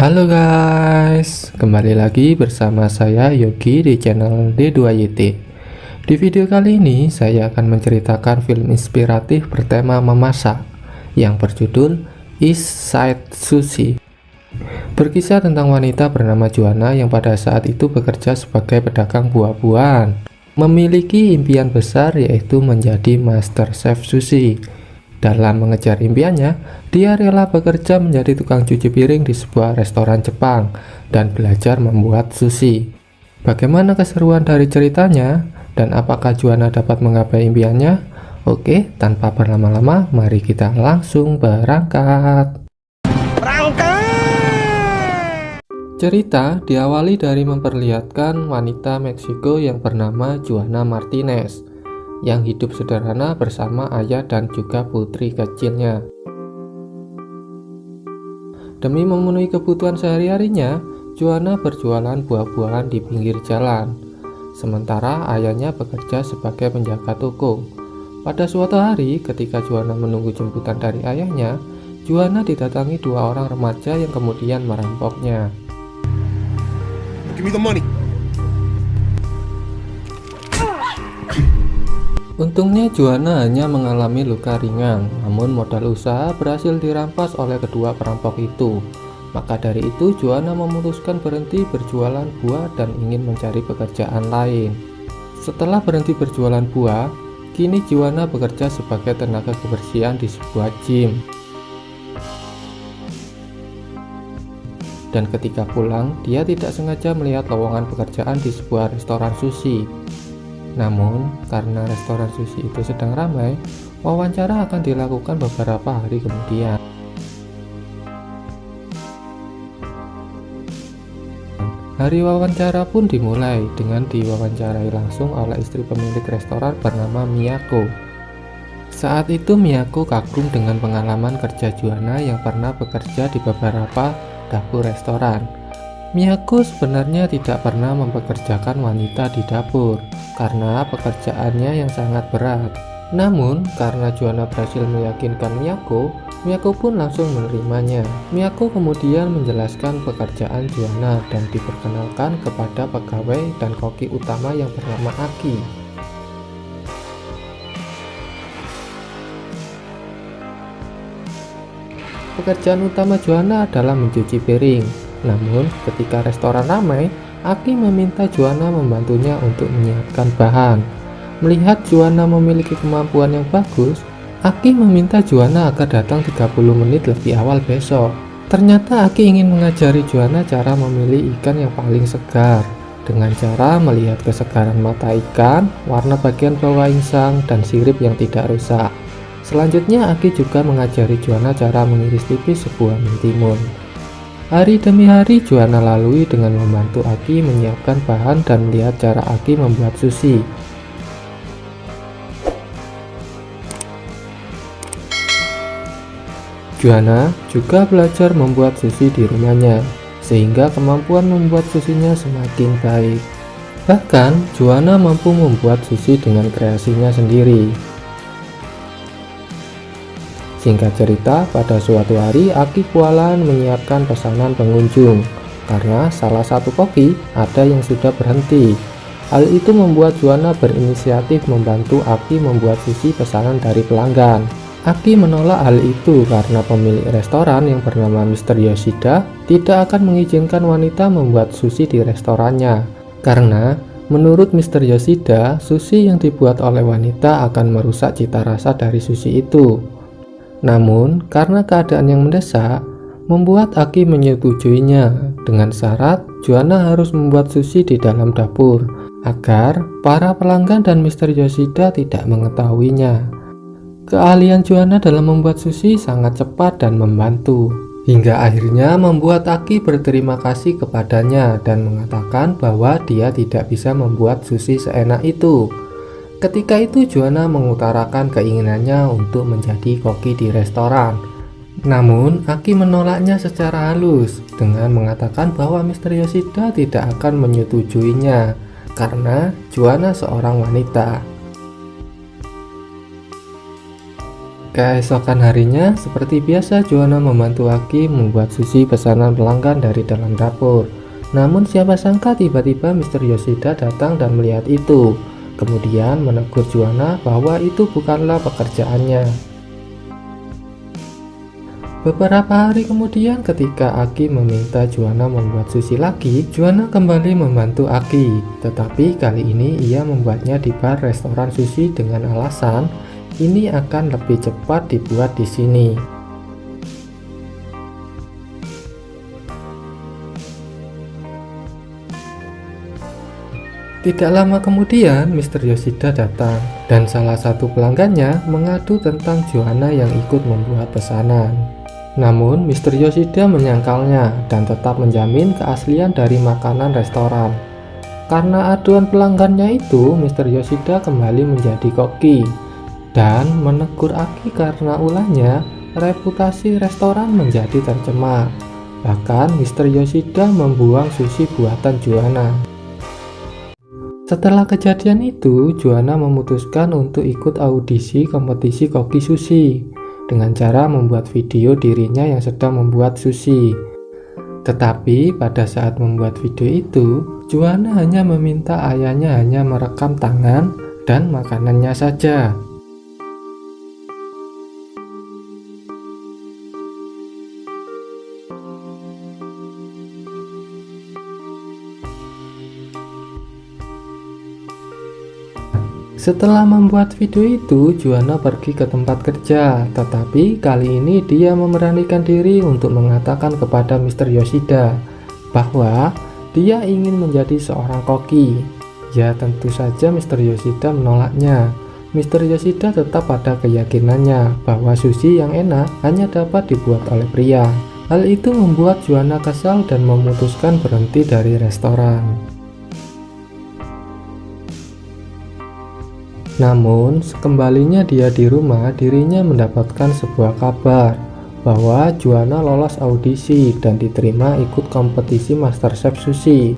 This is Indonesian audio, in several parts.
Halo guys, kembali lagi bersama saya Yogi di channel D2YT. Di video kali ini saya akan menceritakan film inspiratif bertema memasak yang berjudul East Side Sushi. Berkisah tentang wanita bernama Joanna yang pada saat itu bekerja sebagai pedagang buah-buahan, memiliki impian besar yaitu menjadi master chef sushi. Dalam mengejar impiannya, dia rela bekerja menjadi tukang cuci piring di sebuah restoran Jepang dan belajar membuat sushi. Bagaimana keseruan dari ceritanya dan apakah Joanna dapat menggapai impiannya? Oke, tanpa berlama-lama, mari kita langsung berangkat. Cerita diawali dari memperlihatkan wanita Meksiko yang bernama Joanna Martinez yang hidup sederhana bersama ayah dan juga putri kecilnya. Demi memenuhi kebutuhan sehari-harinya, Joanna berjualan buah-buahan di pinggir jalan, sementara ayahnya bekerja sebagai penjaga toko. Pada suatu hari, ketika Joanna menunggu jemputan dari ayahnya, Joanna didatangi dua orang remaja yang kemudian merampoknya. Give me the money. Untungnya Joanna hanya mengalami luka ringan, namun modal usaha berhasil dirampas oleh kedua perampok itu. Maka dari itu Joanna memutuskan berhenti berjualan buah dan ingin mencari pekerjaan lain. Setelah berhenti berjualan buah, kini Joanna bekerja sebagai tenaga kebersihan di sebuah gym. Dan ketika pulang, dia tidak sengaja melihat lowongan pekerjaan di sebuah restoran sushi. Namun, karena restoran sushi itu sedang ramai, wawancara akan dilakukan beberapa hari kemudian. Hari wawancara pun dimulai dengan diwawancarai langsung oleh istri pemilik restoran bernama Miyako. Saat itu Miyako kagum dengan pengalaman kerja Joanna yang pernah bekerja di beberapa dapur restoran. Miyako sebenarnya tidak pernah mempekerjakan wanita di dapur karena pekerjaannya yang sangat berat. Namun, karena Joanna berhasil meyakinkan Miyako, Miyako pun langsung menerimanya. Miyako kemudian menjelaskan pekerjaan Joanna dan diperkenalkan kepada pegawai dan koki utama yang bernama Aki. Pekerjaan utama Joanna adalah mencuci piring. Namun, ketika restoran ramai, Aki meminta Joanna membantunya untuk menyiapkan bahan. Melihat Joanna memiliki kemampuan yang bagus, Aki meminta Joanna agar datang 30 menit lebih awal besok. Ternyata Aki ingin mengajari Joanna cara memilih ikan yang paling segar, dengan cara melihat kesegaran mata ikan, warna bagian bawah insang, dan sirip yang tidak rusak. Selanjutnya, Aki juga mengajari Joanna cara mengiris tipis sebuah mentimun. Hari demi hari Joanna lalui dengan membantu Aki menyiapkan bahan dan melihat cara Aki membuat sushi. Joanna juga belajar membuat sushi di rumahnya, sehingga kemampuan membuat sushinya semakin baik. Bahkan, Joanna mampu membuat sushi dengan kreasinya sendiri. Singkat cerita, pada suatu hari Aki kewalahan menyiapkan pesanan pengunjung karena salah satu koki ada yang sudah berhenti. Hal itu membuat Joanna berinisiatif membantu Aki membuat sushi pesanan dari pelanggan. Aki menolak hal itu karena pemilik restoran yang bernama Mr. Yoshida tidak akan mengizinkan wanita membuat sushi di restorannya. Karena menurut Mr. Yoshida, sushi yang dibuat oleh wanita akan merusak cita rasa dari sushi itu. Namun, karena keadaan yang mendesak, membuat Aki menyetujuinya dengan syarat Joanna harus membuat sushi di dalam dapur agar para pelanggan dan Mr. Yoshida tidak mengetahuinya. Keahlian Joanna dalam membuat sushi sangat cepat dan membantu, hingga akhirnya membuat Aki berterima kasih kepadanya dan mengatakan bahwa dia tidak bisa membuat sushi seenak itu. Ketika itu Joanna mengutarakan keinginannya untuk menjadi koki di restoran. Namun Aki menolaknya secara halus dengan mengatakan bahwa Mr. Yoshida tidak akan menyetujuinya karena Joanna seorang wanita. Keesokan harinya, seperti biasa Joanna membantu Aki membuat sushi pesanan pelanggan dari dalam dapur. Namun siapa sangka tiba-tiba Mr. Yoshida datang dan melihat itu. Kemudian menegur Joanna bahwa itu bukanlah pekerjaannya. Beberapa hari kemudian ketika Aki meminta Joanna membuat sushi lagi, Joanna kembali membantu Aki. Tetapi kali ini ia membuatnya di bar restoran sushi dengan alasan ini akan lebih cepat dibuat di sini. Tidak lama kemudian Mr. Yoshida datang dan salah satu pelanggannya mengadu tentang Joanna yang ikut membuat pesanan. Namun Mr. Yoshida menyangkalnya dan tetap menjamin keaslian dari makanan restoran. Karena aduan pelanggannya itu, Mr. Yoshida kembali menjadi koki dan menegur Aki karena ulahnya reputasi restoran menjadi tercemar. Bahkan Mr. Yoshida membuang sushi buatan Joanna. Setelah kejadian itu, Joanna memutuskan untuk ikut audisi kompetisi koki sushi dengan cara membuat video dirinya yang sedang membuat sushi. Tetapi pada saat membuat video itu, Joanna hanya meminta ayahnya hanya merekam tangan dan makanannya saja. Setelah membuat video itu, Joanna pergi ke tempat kerja, tetapi kali ini dia memberanikan diri untuk mengatakan kepada Mr. Yoshida bahwa dia ingin menjadi seorang koki. Ya tentu saja Mr. Yoshida menolaknya. Mr. Yoshida tetap pada keyakinannya bahwa sushi yang enak hanya dapat dibuat oleh pria. Hal itu membuat Joanna kesal dan memutuskan berhenti dari restoran. Namun, sekembalinya dia di rumah, dirinya mendapatkan sebuah kabar bahwa Joanna lolos audisi dan diterima ikut kompetisi MasterChef Sushi.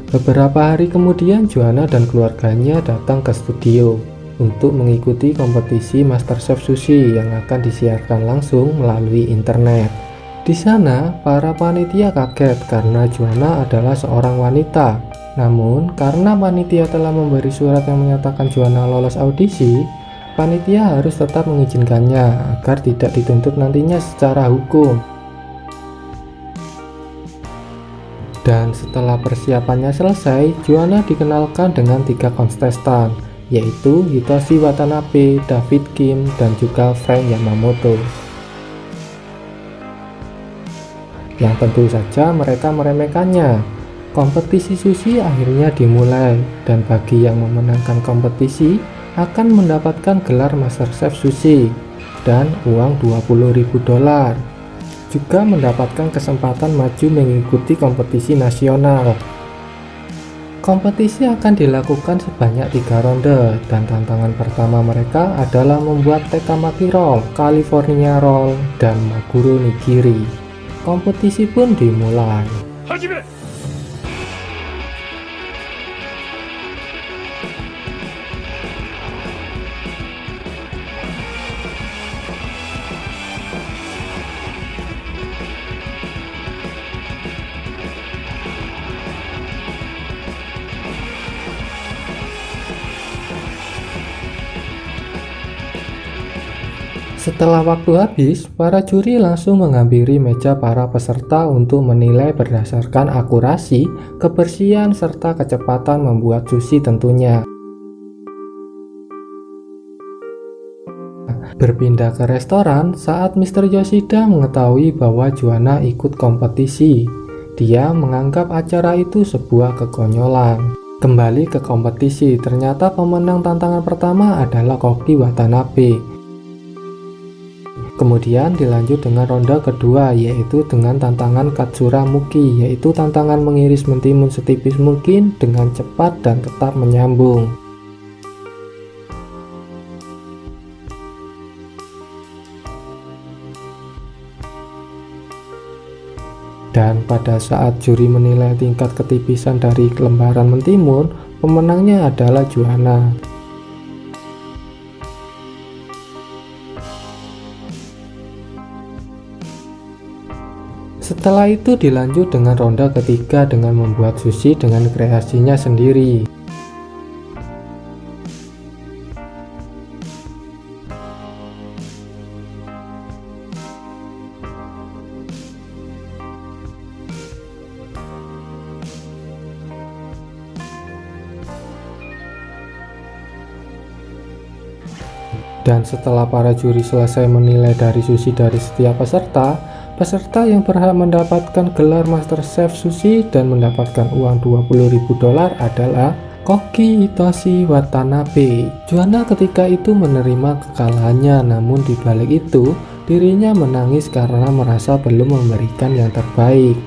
Beberapa hari kemudian, Joanna dan keluarganya datang ke studio untuk mengikuti kompetisi MasterChef Sushi yang akan disiarkan langsung melalui internet. Di sana, para panitia kaget karena Joanna adalah seorang wanita. Namun, karena panitia telah memberi surat yang menyatakan Joanna lolos audisi, panitia harus tetap mengizinkannya agar tidak dituntut nantinya secara hukum. Dan setelah persiapannya selesai, Joanna dikenalkan dengan 3 kontestan, yaitu Hitoshi Watanabe, David Kim, dan juga Frank Yamamoto. Yang tentu saja mereka meremehkannya. Kompetisi sushi akhirnya dimulai dan bagi yang memenangkan kompetisi akan mendapatkan gelar MasterChef Sushi dan uang $20.000. Juga mendapatkan kesempatan maju mengikuti kompetisi nasional. Kompetisi akan dilakukan sebanyak 3 ronde dan tantangan pertama mereka adalah membuat teppanyaki roll, California roll, dan maguro nigiri. Kompetisi pun dimulai. Setelah waktu habis, para juri langsung menghampiri meja para peserta untuk menilai berdasarkan akurasi, kebersihan, serta kecepatan membuat sushi tentunya. Berpindah ke restoran saat Mr. Yoshida mengetahui bahwa Joanna ikut kompetisi. Dia menganggap acara itu sebuah kekonyolan. Kembali ke kompetisi, ternyata pemenang tantangan pertama adalah Koki Watanabe. Kemudian dilanjut dengan ronde kedua, yaitu dengan tantangan Katsura Muki, yaitu tantangan mengiris mentimun setipis mungkin dengan cepat dan tetap menyambung. Dan pada saat juri menilai tingkat ketipisan dari lembaran mentimun, pemenangnya adalah Joanna. Setelah itu dilanjut dengan ronde ketiga dengan membuat sushi dengan kreasinya sendiri. Dan setelah para juri selesai menilai dari sushi dari setiap peserta, peserta yang berhak mendapatkan gelar Master Chef Sushi dan mendapatkan uang $20.000 adalah Koki Hitoshi Watanabe. Juana ketika itu menerima kekalahannya, namun di balik itu dirinya menangis karena merasa belum memberikan yang terbaik.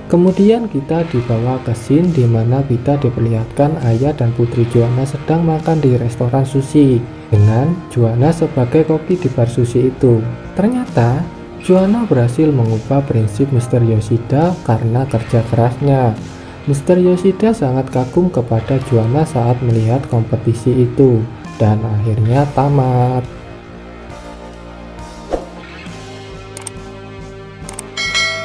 Kemudian kita dibawa ke scene di mana kita diperlihatkan ayah dan putri Juana sedang makan di restoran sushi dengan Juana sebagai koki di bar sushi itu. Ternyata Juana berhasil mengubah prinsip Mr. Yoshida karena kerja kerasnya. Mr. Yoshida sangat kagum kepada Juana saat melihat kompetisi itu dan akhirnya tamat.